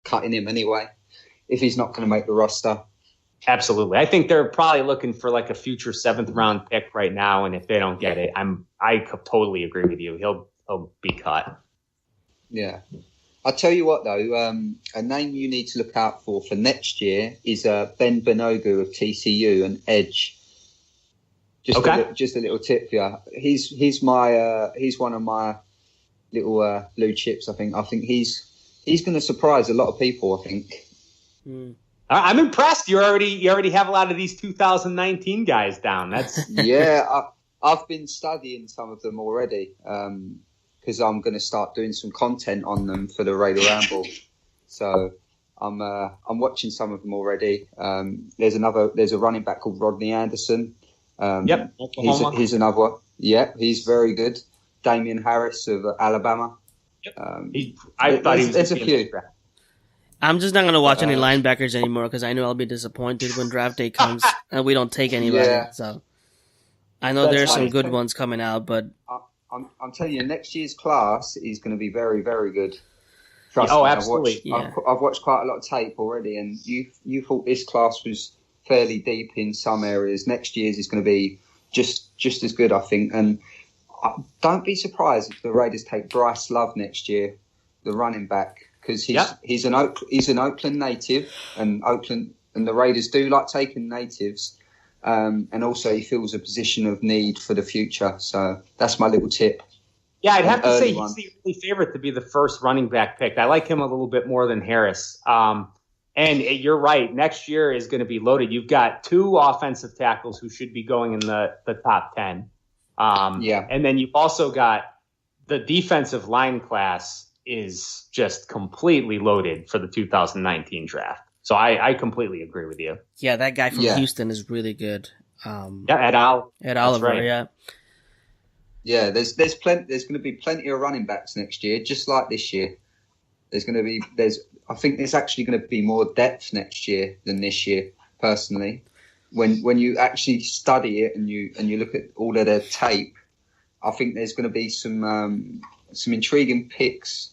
cutting him anyway if he's not going to make the roster. Absolutely. I think they're probably looking for like a future 7th round pick right now, and if they don't get it, I totally agree with you. He'll be cut. Yeah. I'll tell you what, though, a name you need to look out for next year is Ben Benogu of TCU, an edge. Just a little tip for you. He's one of my little blue chips. I think he's going to surprise a lot of people. I think. I'm impressed. You already have a lot of these 2019 guys down. That's I've been studying some of them already. Because I'm going to start doing some content on them for the Raider Ramble. So I'm watching some of them already. There's a running back called Rodney Anderson. Yep, he's another one. Yeah, he's very good. Damian Harris of Alabama. Yep. I thought he was. There's a few. I'm just not going to watch any linebackers anymore because I know I'll be disappointed when draft day comes and we don't take anybody. Yeah. So I know there's some good ones coming out, but. I'm telling you, next year's class is going to be very, very good. Trust me, absolutely. I've watched quite a lot of tape already, and you thought this class was fairly deep in some areas. Next year's is going to be just as good, I think. And don't be surprised if the Raiders take Bryce Love next year, the running back, because he's an Oakland native, and the Raiders do like taking natives. And also he feels a position of need for the future. So that's my little tip. Yeah, I'd have to say he's the early favorite to be the first running back picked. I like him a little bit more than Harris. And you're right. Next year is going to be loaded. You've got 2 offensive tackles who should be going in the top 10. And then you've also got the defensive line class is just completely loaded for the 2019 draft. So I completely agree with you. Yeah, that guy from Houston is really good. Ed Oliver, right. Yeah. Yeah, there's going to be plenty of running backs next year, just like this year. I think there's actually going to be more depth next year than this year, personally. When you actually study it and you look at all of their tape, I think there's going to be some intriguing picks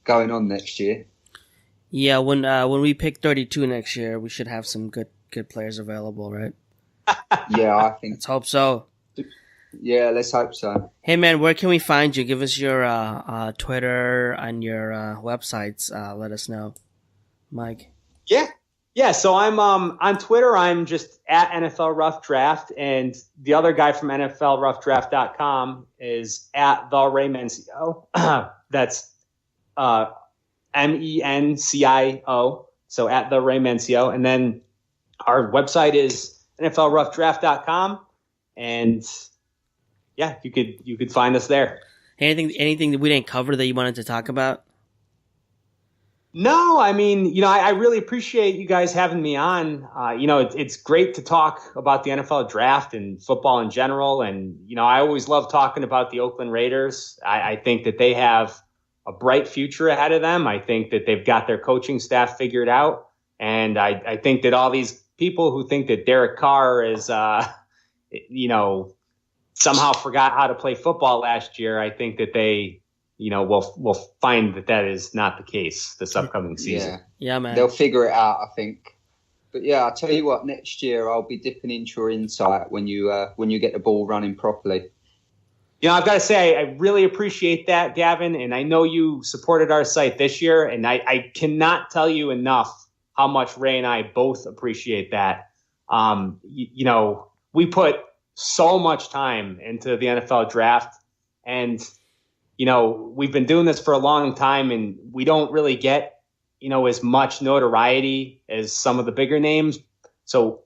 going on next year. Yeah, when we pick 32 next year, we should have some good players available, right? Yeah, I think. Let's hope so. Yeah, let's hope so. Hey, man, where can we find you? Give us your Twitter and your websites. Let us know, Mike. Yeah. So I'm on Twitter. I'm just at NFL Rough Draft, and the other guy from NFLRoughDraft.com is at the Ray Mencio. That's MENCIO, so at the Ray Mencio. And then our website is NFLRoughDraft.com, and yeah, you could find us there. Anything that we didn't cover that you wanted to talk about? No, I mean, I really appreciate you guys having me on. It's great to talk about the NFL draft and football in general. And, I always love talking about the Oakland Raiders. I think that they have a bright future ahead of them. I think that they've got their coaching staff figured out. And I think that all these people who think that Derek Carr is, somehow forgot how to play football last year, I think that they, we'll find that is not the case this upcoming season. Yeah, man. They'll figure it out, I think. But yeah, I'll tell you what, next year I'll be dipping into your insight when you get the ball running properly. I've got to say, I really appreciate that, Gavin, and I know you supported our site this year, and I cannot tell you enough how much Ray and I both appreciate that. We put so much time into the NFL draft, and we've been doing this for a long time, and we don't really get, as much notoriety as some of the bigger names. So,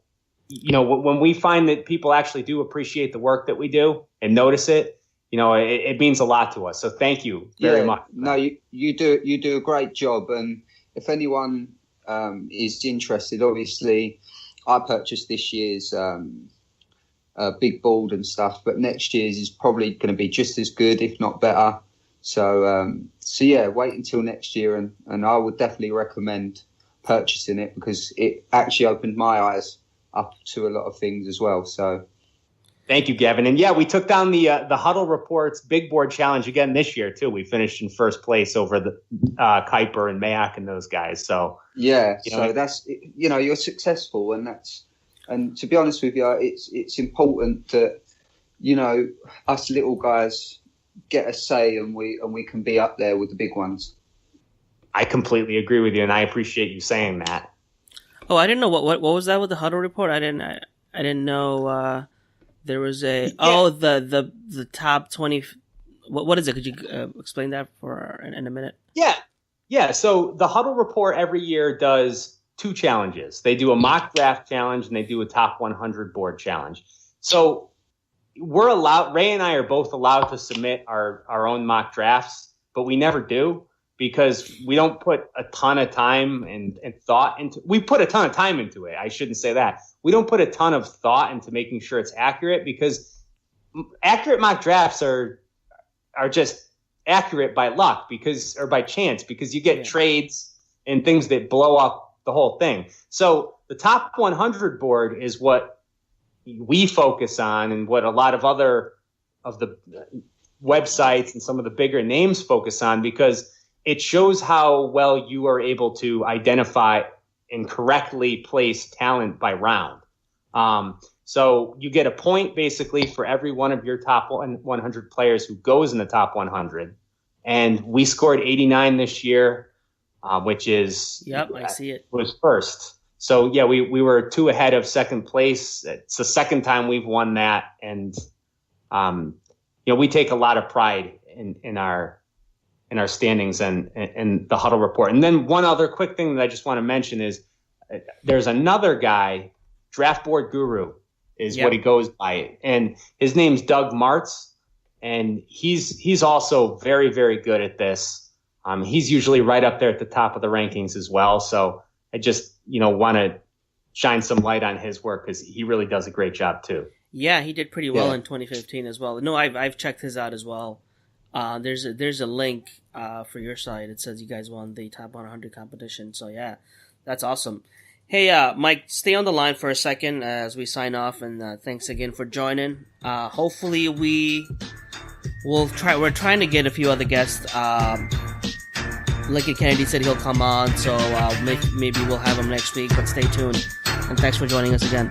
when we find that people actually do appreciate the work that we do and notice it, it means a lot to us. So thank you very much. No, you do a great job. And if anyone is interested, obviously I purchased this year's big board and stuff, but next year's is probably going to be just as good, if not better. So yeah, wait until next year, and I would definitely recommend purchasing it because it actually opened my eyes up to a lot of things as well. So Thank you, Gavin. And yeah, we took down the Huddle Report's Big Board Challenge again this year too. We finished in first place over the Kuiper and Mayak and those guys. So yeah, so that's you're successful, and to be honest with you, it's important that us little guys get a say and we can be up there with the big ones. I completely agree with you, and I appreciate you saying that. Oh, I didn't know what was that with the Huddle Report. I didn't know. There was the top 20. What is it? Could you explain that in a minute? Yeah. So the Huddle Report every year does 2 challenges. They do a mock draft challenge and they do a top 100 board challenge. So we're allowed. Ray and I are both allowed to submit our own mock drafts, but we never do because we don't put a ton of time and thought into. We put a ton of time into it. I shouldn't say that. We don't put a ton of thought into making sure it's accurate because accurate mock drafts are just accurate by luck or by chance because you get trades and things that blow up the whole thing. So the top 100 board is what we focus on and what a lot of other of the websites and some of the bigger names focus on because it shows how well you are able to identify and correctly place talent by round. So you get a point basically for every one of your top 100 players who goes in the top 100. And we scored 89 this year, which is I see it. Was first. So yeah, we were 2 ahead of second place. It's the second time we've won that, and we take a lot of pride in our standings and the Huddle Report. And then one other quick thing that I just want to mention is there's another guy, Draft Board Guru is what he goes by. And his name's Doug Martz. And he's also very, very good at this. He's usually right up there at the top of the rankings as well. So I just, want to shine some light on his work because he really does a great job too. Yeah, he did pretty well in 2015 as well. No, I've checked his out as well. There's a link for your site. It says you guys won the top 100 competition. So yeah, that's awesome. Hey, Mike, stay on the line for a second as we sign off, and thanks again for joining. Hopefully we're trying to get a few other guests. Lincoln Kennedy said he'll come on, so maybe we'll have him next week, but stay tuned. And thanks for joining us again.